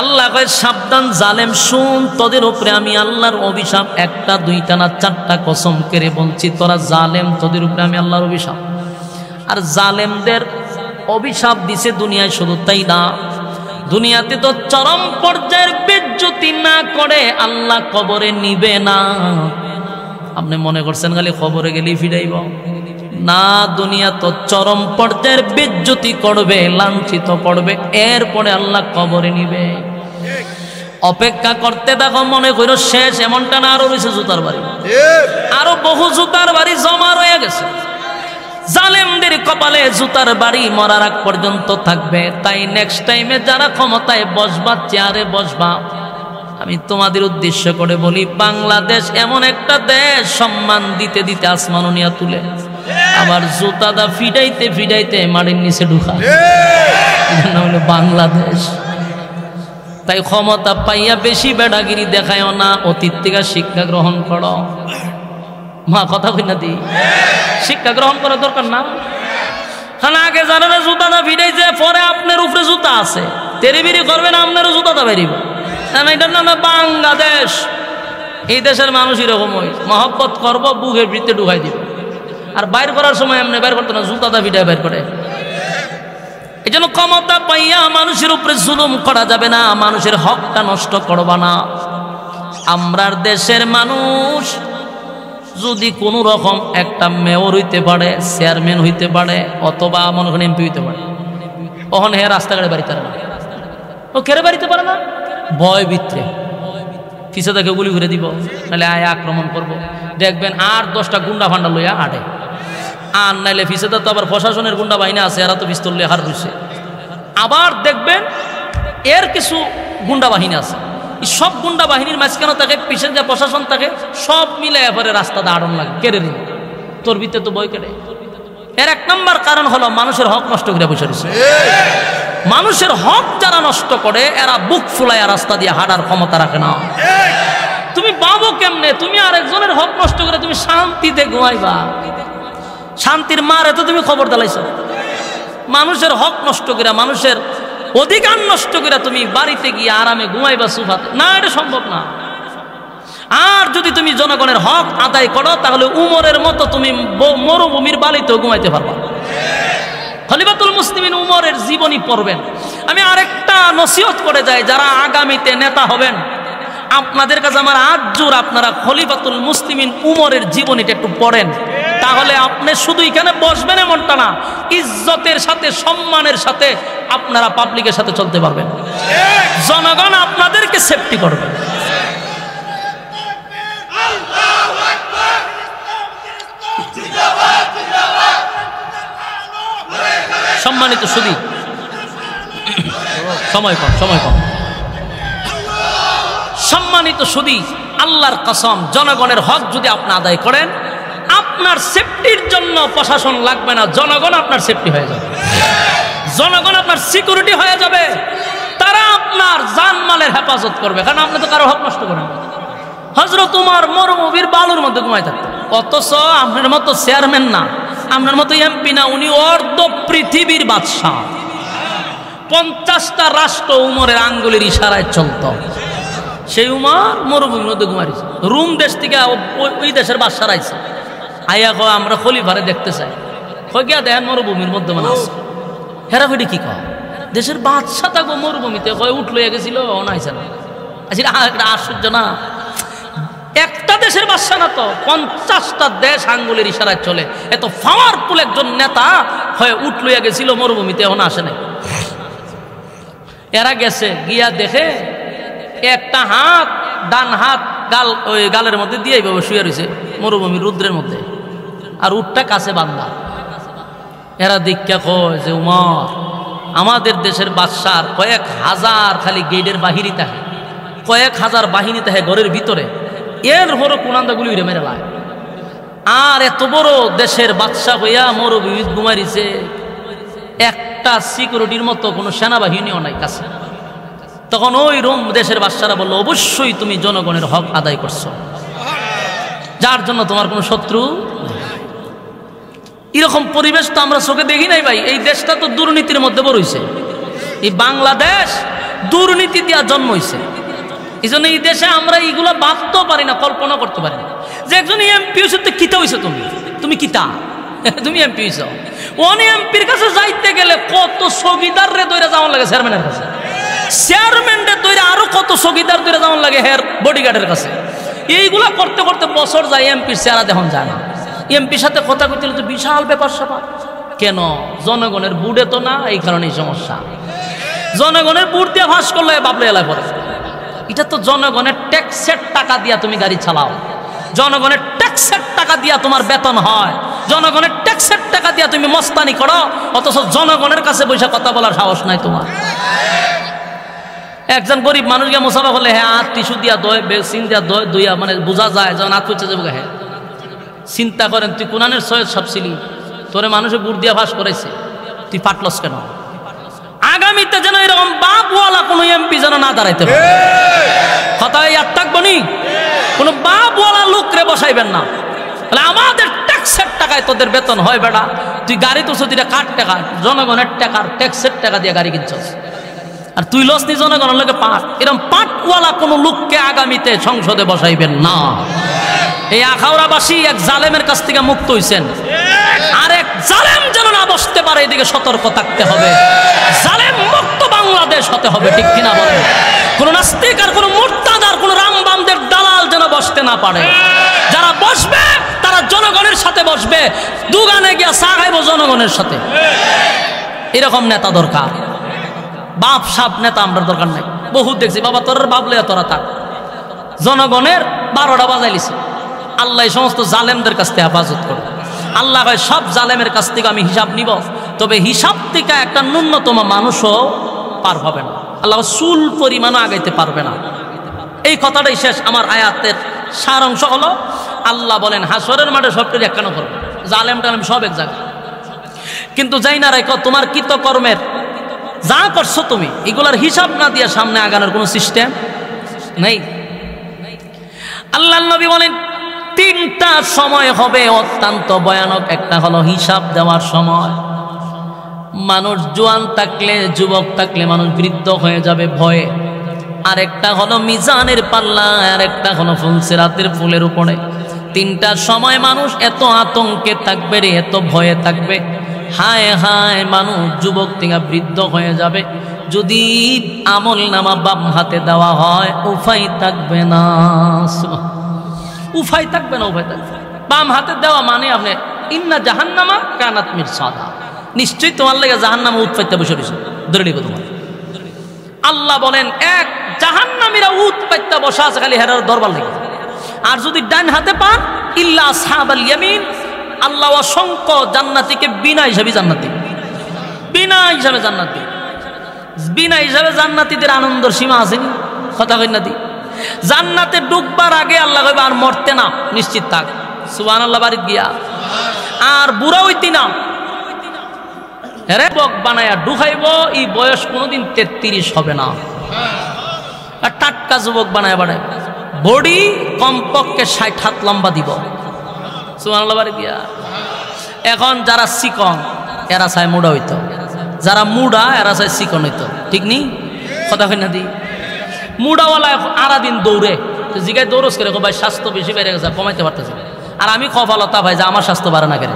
আল্লাহ কয়, সাবধান জালেম শুন, তোদের উপরে আমি আল্লাহর অভিশাপ। 1টা 2টা না 4টা কসম করে বলছি, তোরা জালেম, তোদের উপরে আমি আল্লাহর অভিশাপ। আর জালেমদের অভিশাপ দিছে দুনিয়ায়, শুধু তাই না, দুনিয়াতে তো চরম পর্যায়ের বেইজ্জতি না করে আল্লাহ কবরে নিবে না। আপনি মনে করছেন খালি কবরে গেলেই ফিরাইব না, দুনিয়া তো চরম পর্যায়ের বেইজ্জতি করবে, লাঞ্ছিত করবে, এরপরে আল্লাহ কবরে নিবে। অপেক্ষা করতে দেখো, মনে করো শেষ, এমনটা না, আরো রয়েছে জুতার বাড়ি, আরো বহু জুতার বাড়ি জমা রয়ে গেছে। জালেমদের কপালে জুতার বাড়ি মরার আগ পর্যন্ত থাকবে। তাই নেক্সট টাইমে যারা ক্ষমতায় বসবা, চেয়ারে বসবা, আমি তোমাদের উদ্দেশ্য করে বলি, বাংলাদেশ এমন একটা দেশ, সম্মান দিতে দিতে আসমান নিয়ে তুলে, আবার জুতাদা ফিডাইতে ফিডাইতে মাটির নিচে ঢুকা, হলো বাংলাদেশ। তাই ক্ষমতা পাইয়া বেশি বেড়াগিরি দেখায়ও না, অতীত থেকে শিক্ষা গ্রহণ করো। মা কথা কই না দি, শিক্ষা গ্রহণ করা দরকার না? খানা আগে জানে না জুতাটা ভিড়াইছে, পরে আপনার উপরে জুতা আছে, তেরিবিরি করবেন, আপনারও জুতাটা বেরিব। এটার নামে বাংলাদেশ। এই দেশের মানুষ এরকম মহব্বত করবো, বুকের ভিতরে ঢুকাই দিব, আর বাইর করার সময় এমনি বাইর করতে না, জুতাটা ভিড়ায় বাইর করে। এই জন্য ক্ষমতা পাইয়া মানুষের উপরে জুলুম করা যাবে না, মানুষের হকটা নষ্ট করবা না। আমরার দেশের মানুষ যদি কোনো রকম একটা মেয়র হইতে পারে, চেয়ারম্যান হইতে পারে, অথবা মনে করেন এমপি হইতে পারে, তখন হ্যাঁ রাস্তাঘাটে বাড়িতে পারে না। ও কেড়ে বাড়িতে পারে না, ভয় ভিতরে পিছে তাকে গুলি করে দিব, নাহলে আয় আক্রমণ করব। দেখবেন আর 10টা গুন্ডা ফান্ডা লইয়া আটে, আর নাইলে পিছে তো আবার প্রশাসনের গুন্ডা বাহিনী আছে, এরা তো পিস্তল লিয়ে হার রয়েছে। আবার দেখবেন এর কিছু গুন্ডা বাহিনী আছে, সব গুন্ডা বাহিনীর মাঝখানে থাকে, পিছনে যে প্রশাসন থাকে, সব মিলে এবারে রাস্তাতে আড়ন লাগে, কেড়ে নিন, তোর ভিতরে তো বই কেটে। এর 1 নম্বর কারণ হলো মানুষের হক নষ্ট করে বসে রয়েছে। মানুষের হক যারা নষ্ট করে, এরা বুক ফুলাইয়া রাস্তা দিয়ে হাঁটার ক্ষমতা রাখে না। তুমি পাবো কেমনে? তুমি আরেকজনের হক নষ্ট করে তুমি শান্তিতে ঘুমাইবা? শান্তির মারে তো তুমি খবর দিলাইছো। মানুষের হক নষ্ট করে, মানুষের অধিকার নষ্ট করে তুমি বাড়িতে গিয়ে আরামে ঘুমাইবা সোফাতে? না, এটা সম্ভব না। আর যদি তুমি জনগণের হক আদায় করো তাহলে উমরের মতো তুমি মরুভূমির বালিতেও ঘুমাইতে পারবা। খলিফাতুল মুসলিমিন উমরের জীবনী পড়বেন। আমি আরেকটা নসিহত করে যাই, যারা আগামীতে নেতা হবেন, আপনাদের কাছে আমার আজজোর, আপনারা খলিফাতুল মুসলিমিন উমরের জীবনীটা একটু পড়েন। তাহলে আপনি শুধু এখানে বসবেন এমনটা না, ইজ্জতের সাথে, সম্মানের সাথে আপনারা পাবলিকের সাথে চলতে পারবেন। জনগণ আপনাদেরকে সেফটি করবে। সম্মানিত সুধী, সময় কম। সম্মানিত সুধী, আল্লাহর কসম, জনগণের হক যদি আপনি আদায় করেন, আপনার সেফটির জন্য প্রশাসন লাগবে না, জনগণ আপনার সেফটি হয়ে যাবে, জনগণ আপনার সিকিউরিটি হয়ে যাবে। তারা আপনার জানমালের হেফাজত করবে, কারণ আপনি তো কারো হক নষ্ট করেন। হযরত উমর মরুভূমির বালুর মধ্যে ঘুমায় থাকতেন, অথচ আপনার মতো চেয়ারম্যান না, আপনার মতো এমপি না, উনি অর্ধ পৃথিবীর বাদশাহ। 50টা রাষ্ট্র উমরের আঙ্গুলের ইশারায় চলত। সেই উমর মরুভূমির মধ্যে ঘুমাইছে। রুম দেশ থেকে ওই দেশের বাদশাহ আইছে, আইয়া কয় আমরা খলিফারে দেখতে চাই। কয় গিয়া দেখেন মরুভূমির মধ্যে মানে আছে। হেরা কইটি কি কয়, দেশের বাদশাহ থাকবো মরুভূমিতে? কয় উঠ লইয়া গেছিল, অনাইছে না। আচ্ছা, আশ্চর্য না? একটা দেশের বাদশা না তো, 50টা দেশ আঙ্গুলের ইশারায় চলে। এত পাওয়ারফুল একজন নেতা হয়ে উঠ লইয়া গেছিল মরুভূমিতে, এখন আসে নাই। এরা গেছে, গিয়া দেখে একটা হাত, ডান হাত ওই গালের মধ্যে দিয়ে এইভাবে শুয়ে রয়েছে মরুভূমির রুদ্রের মধ্যে, আর উঠটা কাছে বান্ধা। এরা দীক্ষা কয় যে উমর, আমাদের দেশের বাদশার কয়েক হাজার খালি গেটের বাহিনী থাকে, কয়েক হাজার বাহিনী থাকে ঘরের ভিতরে, এর হরো কোনান্দাগুলি উড়ে মেরে লায়। আর এত বড় দেশের বাদশা হইয়া মরুভূমি ঘুমাইছে, একটা সিকিউরিটির মতো কোনো সেনাবাহিনীও নাই কাছে। তখন ওই রোম দেশের বাদশারা বললো, অবশ্যই তুমি জনগণের হক আদায় করছো, যার জন্য তোমার কোনো শত্রু। এরকম পরিবেশ তো আমরা চোখে দেখি নাই ভাই। এই দেশটা তো দুর্নীতির মধ্যে বড় হইছে। এই বাংলাদেশ দুর্নীতি দিয়া জন্ম হইছে। এই জন্য এই দেশে আমরা এইগুলো ভাবতেও পারি না, কল্পনা করতে পারি না যে একজন এমপি হয়েছে তো কিতা হয়েছে, তুমি কিতা, তুমি এমপি হয়েছ। ওন এমপির কাছে যাইতে গেলে কত চৌকিদার রে দইরা যাওয়ার লাগে চেয়ারম্যানের কাছে, চেয়ারম্যান রে দইরা আরো কত চৌকিদার দইরা যাওয়ার লাগে হের বডিগার্ডের কাছে। এইগুলা করতে করতে বছর যায়, এমপির চেহারা দেখুন যায় না। এমপির সাথে কথা কইতে তো বিশাল ব্যাপার স্যাপার। কেন? জনগণের বুড়ে তো না, এই কারণেই সমস্যা। জনগণের বুড় দিয়ে ফাঁস করলে বাবলে এলায় পড়ে। এটা তো জনগণের ট্যাক্সের টাকা দিয়া তুমি গাড়ি চালাও, জনগণের ট্যাক্সের টাকা দিয়া তোমার বেতন হয়, জনগণের ট্যাক্সের টাকা দিয়া তুমি মস্তানি করো, অথচ জনগণের কাছে বসে কথা বলার সাহস নাই তোমার। একজন গরিব মানুষকে মোসাফা করলে হ্যাঁ আর টিস্যু দিয়া দয়, বেসিন দিয়া দয়, দইয়া মানে বোঝা যায় যখন হাত করছে যাবো। হ্যাঁ, চিন্তা করেন, তুই কোনানের সৈয়দ সব ছিলি, তোরে মানুষে বুড় দিয়া ফাঁস করেছে, তুই পাটলস কেন? আগামীতে যেন এরকম বাপওয়ালা কোনো এমপি যেন না দাঁড়াইতে পারে। কথা ইয়াদ থাকবো নি, কোনো বাপওয়ালা লোকরে বসাইবেন না। তাহলে আমাদের ট্যাক্সের টাকায় তোদের বেতন হয় বেটা, তুই গাড়ি তো সেটা কার টাকা, জনগণের টাকার ট্যাক্সের টাকা দিয়ে গাড়ি কিনছস, আর তুই লস নি জনগণের লোকে পাট। এরকম পাটওয়ালা কোনো লোককে আগামীতে সংসদে বসাইবেন না। এই আখাউড়াবাসী এক জালেমের কাছ থেকে মুক্ত হইছেন, আর এক জালেম যেন না বসতে পারে, এদিকে সতর্ক থাকতে হবে। জালেম মুক্ত বাংলাদেশ হতে হবে, ঠিক কিনা বলেন? কোন নাস্তিক আর কোন মুরতাদ আর কোন রামবামদের দালাল যেন বসতে না পারে। যারা বসবে তারা জনগণের সাথে বসবে, দোকানে গিয়া চা খাইব জনগণের সাথে। এরকম নেতা দরকার। বাপ সাপ নেতা আমরা দরকার নাই। বহুত দেখছি, বাবা তোর বাবলে তোরা থাক, জনগণের 12টা বাজাইলিছে। আল্লাহ এই সমস্ত জালেমদের কাছ থেকে হেফাজত করে। আল্লাহ ভাই সব জালেমের কাছ থেকে আমি হিসাব নিব, তবে হিসাব থেকে একটা ন্যূনতম মানুষও পার হবে না, আল্লাহ চুল পরিমাণও আগাইতে পারবে না। এই কথাটাই শেষ। আমার আয়াতের সার অংশ হলো, আল্লাহ বলেন হাসরের মাঠে সবটাই একখানো করবে, জালেম টালেম সব এক জায়গায়। কিন্তু যাই না রাখো, তোমার কৃতকর্মের যা করছো তুমি, এগুলার হিসাব না দিয়ে সামনে আগানোর কোনো সিস্টেম নেই। আল্লাহর নবী বলেন তিনটা সময় হবে অত্যন্ত ভয়ানক। একটা হলো হিসাব দেওয়ার সময়। মানুষ জোয়ান থাকলে, যুবক থাকলে মানুষ বৃদ্ধ হয়ে যাবে ভয়ে। আর একটা হলো মিজানের পাল্লা, আর একটা হলো ফুলসিরাতের ফুলের উপরে। তিনটা সময় মানুষ এত আতঙ্কে থাকবে রে, এত ভয়ে থাকবে, হায় হায় মানুষ যুবক থেকে বৃদ্ধ হয়ে যাবে। যদি আমল নামা বাম হাতে দেওয়া হয় উপায় থাকবে না, উপায় থাকবে না, উপায় থাকবে। বাম হাতে দেওয়া মানে আপনি ইন্না জাহান্নামা কানাত মিরসাদা, নিশ্চয়ই তোমার লেগে জাহান্নামে উৎপাইতে বসে রয়েছে, ধরে নিব তোমার। আল্লাহ বলেন এক জাহান্নামীরা উৎপাইতে বসা আছে খালি হেরার দরবার লেগে। আর যদি ডান হাতে পান ইল্লা আসহাবাল ইয়ামিন, আল্লাহ অসংখ্য জান্নাতীকে বিনা হিসাবে জান্নাতি, বিনা হিসাবে জান্নাতি, বিনা হিসাবে জান্নাতীদের আনন্দের সীমা আছে নি? কথা কই না দি? জান্নাতে ঢুকবার আগে আল্লাহ কইবে আর মরতে না, নিশ্চিত থাক, সুবহানাল্লাহ বাড়ি গিয়া। আর বুড়া হইতি না, যুবক বানায়া ঢুকাইব, এই বয়স কোনোদিন 33 হবে না। আর টাটকা যুবক বানায় বাড়ায়, বডি কমপক্ষে 60 হাত লম্বা দিব, সুবহানাল্লাহ বাড়ি গিয়া। এখন যারা চিকন এরা চায় মুড়া হইতো, যারা মুড়া এরা চায় চিকন হইতো, ঠিক নি? কথা কই না দি? মুড়াওয়ালা আরা দিন দৌড়ে, জিগায় দৌড়স করে ভাই স্বাস্থ্য বেশি বেড়ে গেছে, কমাইতে পারতেছে। আর আমি কফালতা ভাই যে আমার স্বাস্থ্য বাড়ে না কেন,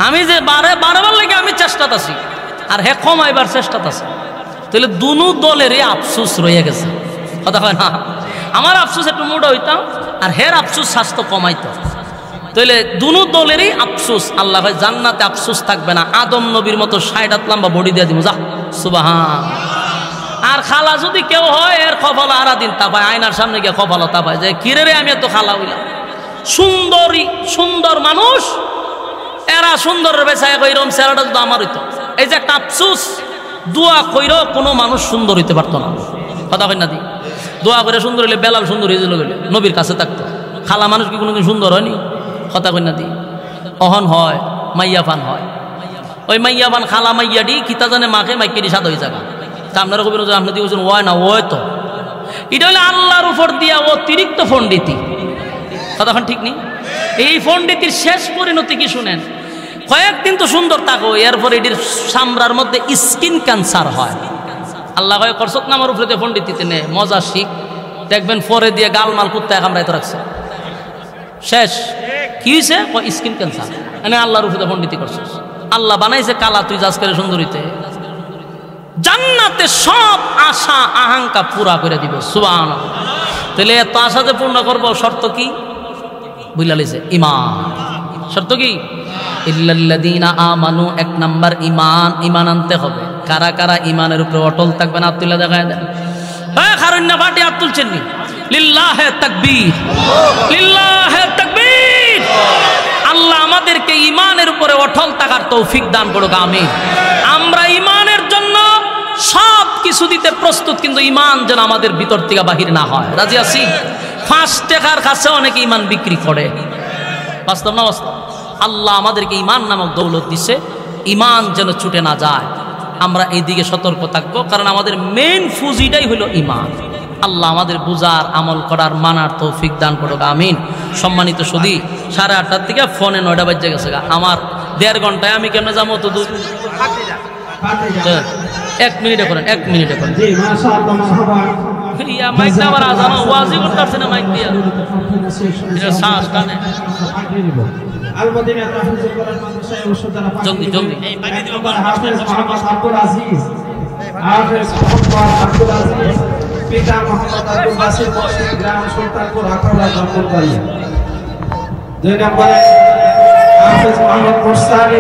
আমি যে বাড়াবার লাগে আমি চেষ্টাত আছি, আর হে কমাইবার চেষ্টাত আছে। তাহলে দুনো দলেরই আফসুস রয়ে গেছে, কথা হয় না? আমার আফসুস একটু মুড়া হইতাম, আর হের আফসুস স্বাস্থ্য কমাইতো। তাহলে দুনো দলেরই আফসুস। আল্লাহ ভাই জান্নাতে আফসুস থাকবে না, আদম নবীর মতো 60 হাত লম্বা বডি দিয়ে দিব, যা সুবহান। আর খালা যদি কেউ হয় এর কপাল আরা দিন তাপায়, আয়নার সামনে গিয়ে কপাল তাপায় যে কিরে রে আমি এত খালা হইলাম। সুন্দরী সুন্দর মানুষ এরা সুন্দরের বেচায় কইরম চেহারাটা যদি আমার হইতো, এই যে একটা আফসুস। দোয়া কইরো কোনো মানুষ সুন্দর হইতে পারতো না, কথা কই না দি? দোয়া করে সুন্দর হইলে বেলাল সুন্দর হয়ে গেল, নবীর কাছে থাকতো। খালা মানুষ কি কোনোদিন সুন্দর হয়নি? কথা কই না দি? অহন হয় মাইয়া পান হয়, ওই মাইয়া পান খালা মাইয়া ডি কিতা জানে মাকে মাইকেরি সাদ হয়ে যাবা। তা আপনারা কবি আপনি দিয়ে বলছেন ওয় না, ওয় তো এটা হলে আল্লাহর উপর দিয়া অতিরিক্ত পণ্ডিতি, কতক্ষণ ঠিক নেই? এই পণ্ডিতির শেষ পরিণতি কি শুনেন? কয়েকদিন তো সুন্দর থাকো, এরপর এটির চামড়ার মধ্যে স্কিন ক্যান্সার হয়। আল্লাহ কয় করছত না আমার উপরে পণ্ডিতিতে নে, মজা শিখ, দেখবেন পরে দিয়ে গালমাল কুত্তায় কামড়াইতে রাখছে, শেষ। কি হয়েছে? Skin cancer. মানে আল্লাহর উপরে পণ্ডিতি করছিস, আল্লাহ বানাইছে কালা, তুই যাস করে সুন্দরীতে। জান্নাতে সব আশা আকাঙ্ক্ষা পুরা করে দিব, সুবহানাল্লাহ। তাহলে এত আশা যে পূর্ণ করবো, শর্ত কি বুঝলা লিছে? ঈমান। শর্ত কি? ইল্লাল্লাযীনা আমানু, এক নাম্বার ঈমান। ঈমান আনতে হবে। কারা কারা ঈমানের উপরে অটল থাকবেন হাত তুলে দেখায় দেন। হ্যাঁ, কারণ্য পার্টি হাত তুলছেন নি? লিল্লাহে তাকবীর, লিল্লাহে তাকবীর। আল্লাহ আমাদেরকে ঈমানের উপরে অটল থাকার তৌফিক দান করুক, আমিন। আমরা ঈমানের জন্য সব কিছু দিতে প্রস্তুত, কিন্তু ঈমান যেন আমাদের ভিতর থেকে বাহির না হয়। রাজি আছি? 5 টাকার কাছে অনেকে ঈমান বিক্রি করে, বাস্তব না বাস্তব? আল্লাহ আমাদেরকে ঈমান নামক দৌলত দিছে, ঈমান যেন ছুটে না যায়। আমরা এই দিকে সতর্ক থাকবো, কারণ আমাদের মেইন পুঁজিটাই হলো ঈমান। আল্লাহ আমাদের বুঝার, আমল করার, মানার তৌফিক দান করুক, আমিন। সম্মানিত সুধী, 8:30 থেকে ফোনে 9টা বাজে গেছে। আমার 1.5 ঘন্টায় আমি কেমনে যাবো? তো 1 মিনিটে করেন, 1 মিনিটে করেন। মাইকটা আবার আজানো ওয়াজি করতে পারছে না, মাইক দিয়া শ্বাস টানে। জলদি জলদি পিতা মোহাম্মদ আব্দুল বাসির মসজিদ, গ্রাম সুলতানপুর, আখাউড়া, জঙ্গলবাড়ি। 2 নম্বরে হাফেজ মোহাম্মদ মুরসালি।